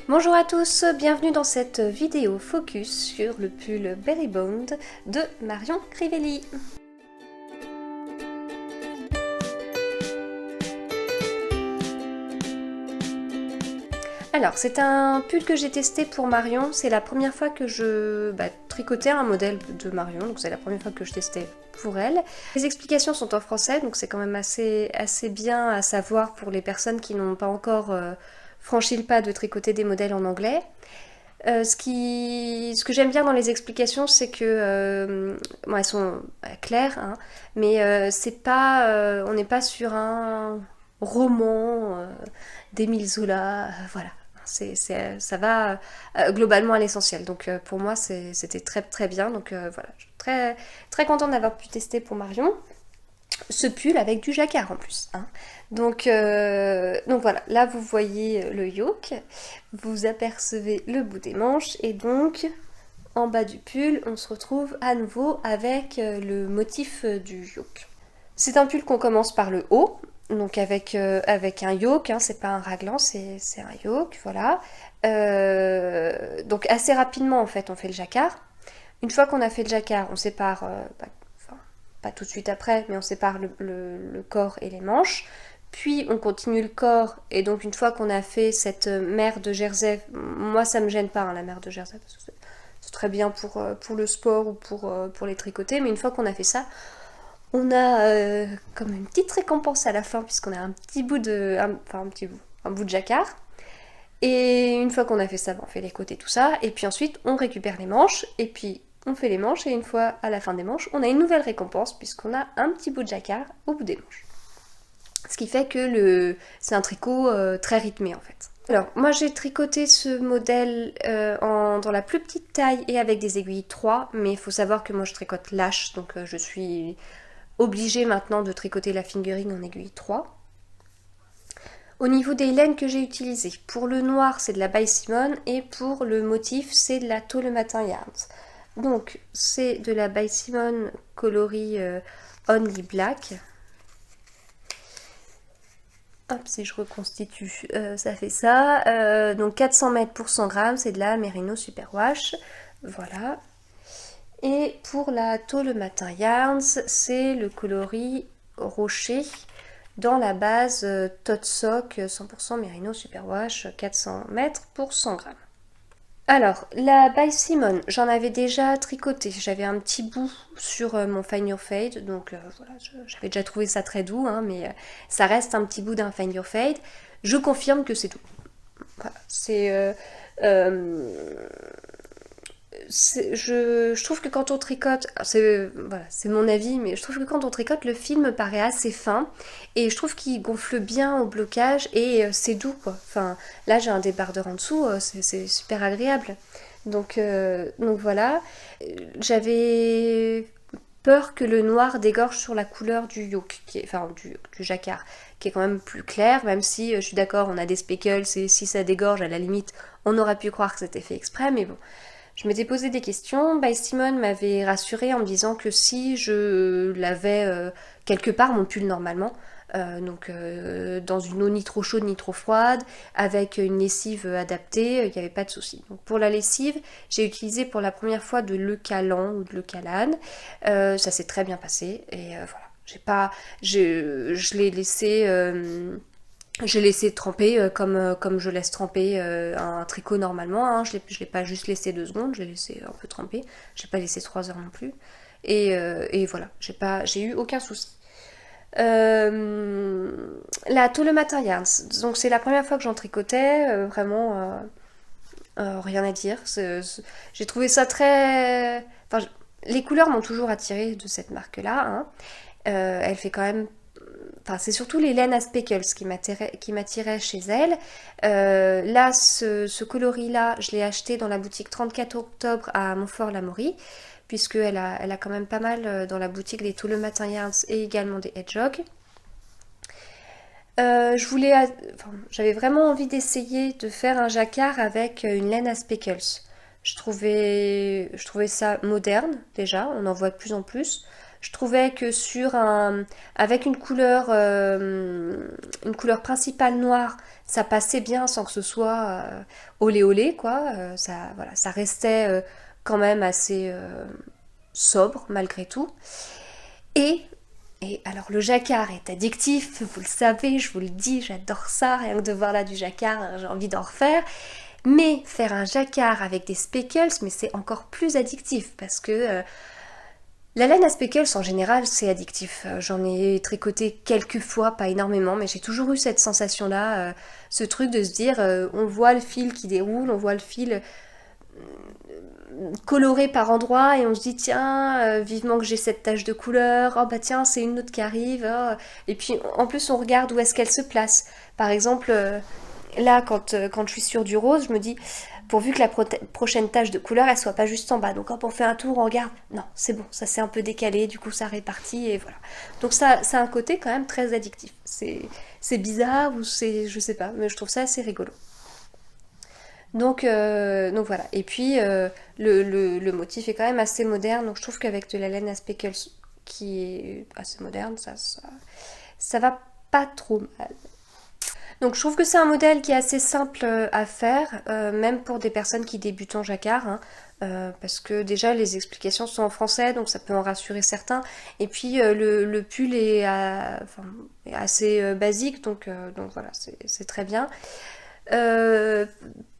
Bonjour à tous, bienvenue dans cette vidéo focus sur le pull Berry Bond de Marion Crivelli. Alors, c'est un pull que j'ai testé pour Marion, c'est la première fois que je tricotais un modèle de Marion, donc c'est la première fois que je testais pour elle. Les explications sont en français, donc c'est quand même assez bien à savoir pour les personnes qui n'ont pas encore franchi le pas de tricoter des modèles en anglais. Ce que j'aime bien dans les explications, c'est que bon, elles sont claires, hein, mais c'est pas, on n'est pas sur un roman d'Émile Zola, voilà. Ça va globalement à l'essentiel. Donc pour moi, c'était très bien. Donc voilà, je suis très contente d'avoir pu tester pour Marion ce pull avec du jacquard en plus. Hein. Donc voilà, là vous voyez le yoke, vous apercevez le bout des manches et donc en bas du pull on se retrouve à nouveau avec le motif du yoke. C'est un pull qu'on commence par le haut, donc avec un yoke, hein, c'est pas un raglan, c'est un yoke, voilà. Donc assez rapidement en fait on fait le jacquard. Une fois qu'on a fait le jacquard, on sépare pas tout de suite après, mais on sépare le corps et les manches. Puis on continue le corps, et donc une fois qu'on a fait cette mère de Jersey, moi ça me gêne pas hein, la mère de Jersey, parce que c'est très bien pour le sport ou pour les tricoter, mais une fois qu'on a fait ça, on a comme une petite récompense à la fin, puisqu'on a un petit bout un bout de jacquard. Et une fois qu'on a fait ça, on fait les côtés, tout ça, et puis ensuite on récupère les manches, et puis on fait les manches, et une fois à la fin des manches, on a une nouvelle récompense, puisqu'on a un petit bout de jacquard au bout des manches. Ce qui fait que c'est un tricot très rythmé en fait. Alors, moi j'ai tricoté ce modèle dans la plus petite taille et avec des aiguilles 3, mais il faut savoir que moi je tricote lâche, donc je suis obligée maintenant de tricoter la fingering en aiguille 3. Au niveau des laines que j'ai utilisées, pour le noir c'est de la By Simon et pour le motif c'est de la Tôt le Matin Yarns. Donc c'est de la By Simon coloris Only Black. Hop, si je reconstitue, ça fait ça. Donc 400 mètres pour 100 grammes, c'est de la Merino Superwash. Voilà. Et pour la Tôt le Matin Yarns, c'est le coloris Rocher dans la base Totsock 100% Merino Superwash 400 mètres pour 100 grammes. Alors, la By Simon, j'en avais déjà tricoté. J'avais un petit bout sur mon Find Your Fade, donc voilà, j'avais déjà trouvé ça très doux, hein, mais ça reste un petit bout d'un Find Your Fade. Je confirme que c'est doux. Voilà, je trouve que quand on tricote, c'est mon avis, mais je trouve que quand on tricote, le fil me paraît assez fin et je trouve qu'il gonfle bien au blocage et c'est doux quoi. Enfin, là j'ai un débardeur en dessous, c'est super agréable. Donc voilà, j'avais peur que le noir dégorge sur la couleur du yoke, du jacquard, qui est quand même plus clair, même si je suis d'accord, on a des speckles et si ça dégorge, à la limite, on aurait pu croire que c'était fait exprès, mais bon. Je m'étais posé des questions, By Simon m'avait rassurée en me disant que si je l'avais quelque part, mon pull normalement, dans une eau ni trop chaude ni trop froide, avec une lessive adaptée, il n'y avait pas de souci. Donc pour la lessive, j'ai utilisé pour la première fois de l'Eucalan ou de l'Eucalane, ça s'est très bien passé, et voilà, je l'ai laissé... J'ai laissé tremper comme je laisse tremper un tricot normalement, hein. Je l'ai pas juste laissé 2 secondes, je l'ai laissé un peu tremper, je l'ai pas laissé 3 heures non plus, et voilà, j'ai eu aucun souci. La Tôt le Matin Yarns, donc c'est la première fois que j'en tricotais, vraiment rien à dire, j'ai trouvé ça très... Enfin, les couleurs m'ont toujours attirée de cette marque-là, hein. Elle fait quand même... Enfin, c'est surtout les laines à speckles qui m'attiraient chez elle. Là, ce coloris-là, je l'ai acheté dans la boutique 34 octobre à Montfort-l'Amaury, puisqu'elle a quand même pas mal dans la boutique des Tôt le Matin Yarns et également des Hedgehog. J'avais vraiment envie d'essayer de faire un jacquard avec une laine à speckles. Je trouvais ça moderne, déjà, on en voit de plus en plus. Je trouvais que avec une couleur principale noire, ça passait bien sans que ce soit olé olé, quoi. Voilà, ça restait quand même assez sobre malgré tout. Et, et alors le jacquard est addictif, vous le savez, je vous le dis, j'adore ça, rien que de voir là du jacquard, j'ai envie d'en refaire. Mais faire un jacquard avec des speckles, mais c'est encore plus addictif parce que la laine à speckles en général c'est addictif. J'en ai tricoté quelques fois, pas énormément, mais j'ai toujours eu cette sensation-là, ce truc de se dire on voit le fil qui déroule, on voit le fil coloré par endroits et on se dit tiens vivement que j'ai cette tache de couleur, oh bah tiens c'est une autre qui arrive, oh. Et puis en plus on regarde où est-ce qu'elle se place. Par exemple là quand je suis sur du rose je me dis pourvu que la prochaine tache de couleur elle soit pas juste en bas, donc hop on fait un tour, on regarde, non c'est bon, ça s'est un peu décalé, du coup ça répartit et voilà. Donc ça a un côté quand même très addictif, c'est bizarre ou je sais pas, mais je trouve ça assez rigolo. Donc voilà. Et puis le motif est quand même assez moderne. Donc je trouve qu'avec de la laine à speckles qui est assez moderne, ça va pas trop mal. Donc je trouve que c'est un modèle qui est assez simple à faire, même pour des personnes qui débutent en jacquard, hein, parce que déjà les explications sont en français, donc ça peut en rassurer certains. Et puis le pull est assez basique, donc voilà, c'est très bien. Euh,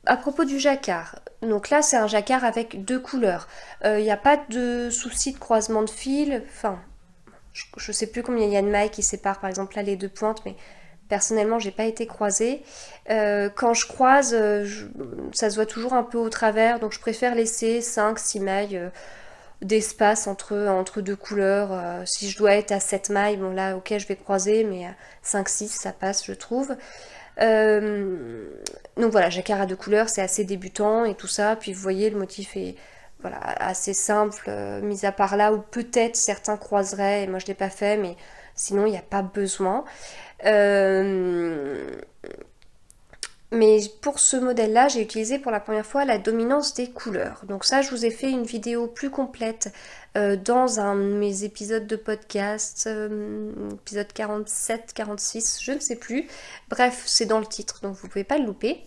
à propos du jacquard, donc là c'est un jacquard avec deux couleurs. Il n'y a pas de souci de croisement de fil. Enfin, je sais plus combien il y a de mailles qui séparent par exemple là les deux pointes, mais personnellement j'ai pas été croisée. Quand je croise, ça se voit toujours un peu au travers, donc je préfère laisser 5-6 mailles d'espace entre deux couleurs. Si je dois être à 7 mailles, bon là ok je vais croiser, mais 5-6 ça passe je trouve. Donc voilà, jacquard à deux couleurs, c'est assez débutant et tout ça. Puis vous voyez, le motif est voilà, assez simple, mis à part là où peut-être certains croiseraient, et moi je l'ai pas fait, mais sinon il n'y a pas besoin. Euh, mais pour ce modèle-là, j'ai utilisé pour la première fois la dominance des couleurs. Donc ça, je vous ai fait une vidéo plus complète dans un de mes épisodes de podcast, épisode 47, 46, je ne sais plus. Bref, c'est dans le titre, donc vous ne pouvez pas le louper.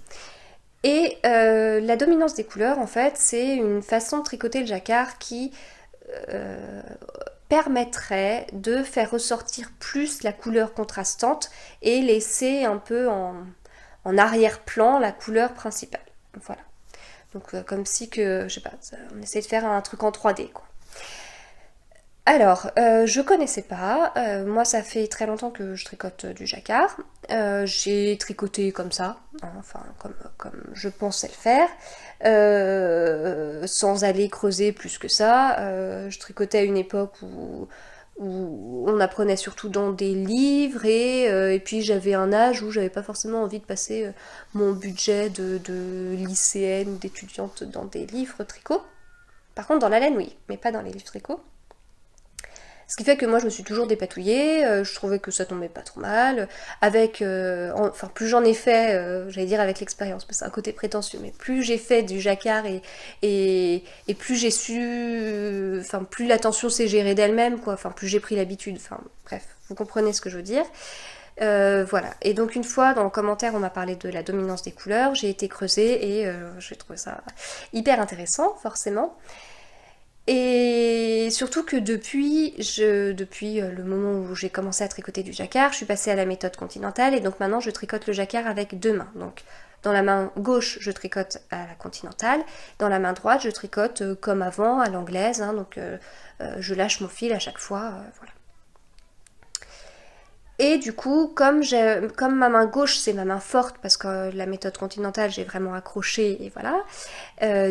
Et la dominance des couleurs, en fait, c'est une façon de tricoter le jacquard qui permettrait de faire ressortir plus la couleur contrastante et laisser un peu en arrière-plan la couleur principale. Voilà. Donc comme si que, je sais pas, on essaie de faire un truc en 3D quoi. Alors, je connaissais pas, moi ça fait très longtemps que je tricote du jacquard, j'ai tricoté comme ça, hein, enfin comme je pensais le faire, sans aller creuser plus que ça. Je tricotais à une époque où on apprenait surtout dans des livres et puis j'avais un âge où j'avais pas forcément envie de passer mon budget de lycéenne ou d'étudiante dans des livres tricot. Par contre dans la laine oui, mais pas dans les livres tricot. Ce qui fait que moi je me suis toujours dépatouillée, je trouvais que ça tombait pas trop mal, enfin plus j'en ai fait, j'allais dire avec l'expérience, parce que c'est un côté prétentieux, mais plus j'ai fait du jacquard et plus j'ai su, enfin plus l'attention s'est gérée d'elle-même, quoi, enfin plus j'ai pris l'habitude, enfin bref, vous comprenez ce que je veux dire. Voilà, et donc une fois dans le commentaire on m'a parlé de la dominance des couleurs, j'ai été creusée et j'ai trouvé ça hyper intéressant forcément. Et surtout que depuis le moment où j'ai commencé à tricoter du jacquard, je suis passée à la méthode continentale et donc maintenant je tricote le jacquard avec deux mains. Donc dans la main gauche je tricote à la continentale, dans la main droite je tricote comme avant à l'anglaise, hein, donc je lâche mon fil à chaque fois, voilà. Et du coup, comme ma main gauche c'est ma main forte parce que la méthode continentale j'ai vraiment accroché et voilà,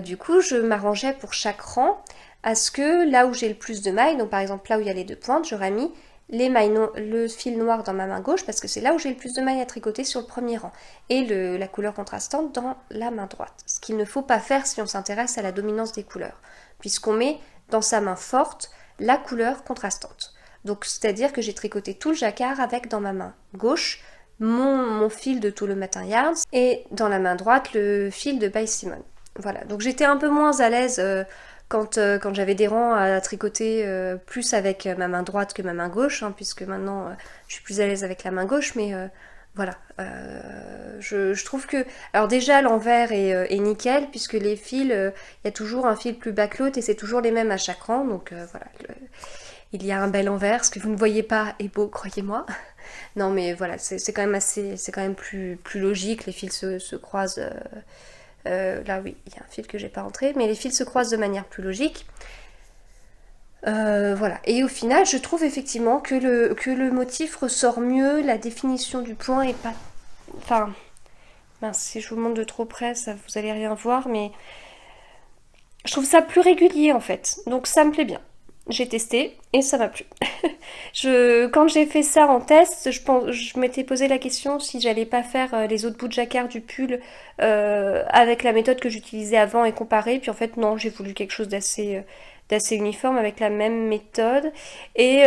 du coup je m'arrangeais pour chaque rang à ce que là où j'ai le plus de mailles, donc par exemple là où il y a les deux pointes, j'aurais mis le fil noir dans ma main gauche parce que c'est là où j'ai le plus de mailles à tricoter sur le premier rang et la couleur contrastante dans la main droite. Ce qu'il ne faut pas faire si on s'intéresse à la dominance des couleurs, puisqu'on met dans sa main forte la couleur contrastante. Donc c'est-à-dire que j'ai tricoté tout le jacquard avec dans ma main gauche mon fil de tout le matin yarns et dans la main droite le fil de By Simone. Voilà, donc j'étais un peu moins à l'aise quand j'avais des rangs à tricoter plus avec ma main droite que ma main gauche, hein, puisque maintenant je suis plus à l'aise avec la main gauche, mais voilà. Je trouve que... Alors déjà l'envers est nickel, puisque les fils, il y a toujours un fil plus bas que l'autre et c'est toujours les mêmes à chaque rang, donc voilà. Il y a un bel envers, ce que vous ne voyez pas est beau, croyez-moi. Non mais voilà, c'est quand même assez... C'est quand même plus logique, les fils se croisent... là oui, il y a un fil que j'ai pas rentré, mais les fils se croisent de manière plus logique. Voilà, et au final je trouve effectivement que le motif ressort mieux, la définition du point est pas... Enfin, mince, si je vous montre de trop près, ça, vous allez rien voir, mais je trouve ça plus régulier en fait, donc ça me plaît bien. J'ai testé et ça m'a plu. Quand j'ai fait ça en test, je m'étais posé la question si j'allais pas faire les autres bouts de jacquard du pull avec la méthode que j'utilisais avant et comparer. Puis en fait non, j'ai voulu quelque chose d'assez uniforme avec la même méthode. Et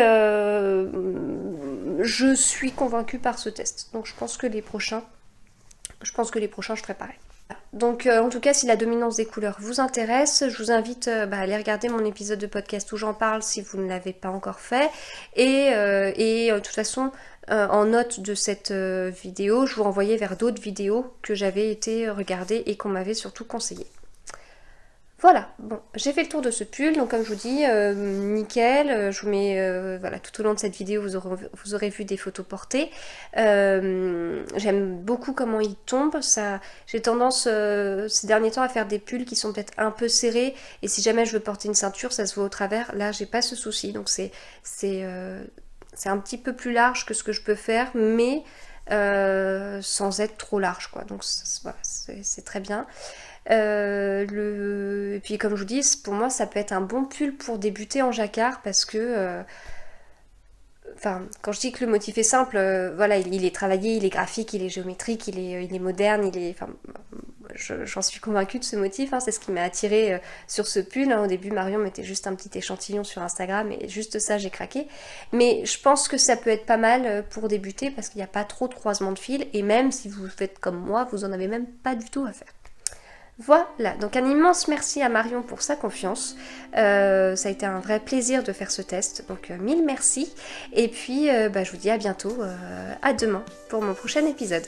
je suis convaincue par ce test. Donc je pense que les prochains, je ferai pareil. Donc en tout cas si la dominance des couleurs vous intéresse, je vous invite à aller regarder mon épisode de podcast où j'en parle si vous ne l'avez pas encore fait. Et de toute façon en note de cette vidéo, je vous renvoyais vers d'autres vidéos que j'avais été regarder et qu'on m'avait surtout conseillé. Voilà, bon, j'ai fait le tour de ce pull, donc comme je vous dis, nickel, je vous mets, voilà, tout au long de cette vidéo, vous aurez vu des photos portées. J'aime beaucoup comment il tombe, j'ai tendance ces derniers temps à faire des pulls qui sont peut-être un peu serrés, et si jamais je veux porter une ceinture, ça se voit au travers. Là, j'ai pas ce souci, donc c'est un petit peu plus large que ce que je peux faire, mais sans être trop large, quoi, donc voilà, c'est très bien. Et puis comme je vous dis, pour moi ça peut être un bon pull pour débuter en jacquard parce que enfin, quand je dis que le motif est simple, voilà, il est travaillé, il est graphique, il est géométrique, il est moderne, enfin, j'en suis convaincue de ce motif, hein, c'est ce qui m'a attirée sur ce pull, hein. Au début Marion mettait juste un petit échantillon sur Instagram et juste ça j'ai craqué, mais je pense que ça peut être pas mal pour débuter parce qu'il n'y a pas trop de croisement de fils et même si vous faites comme moi, vous en avez même pas du tout à faire. Voilà, donc un immense merci à Marion pour sa confiance. Ça a été un vrai plaisir de faire ce test, donc mille merci. Et puis je vous dis à bientôt, à demain pour mon prochain épisode.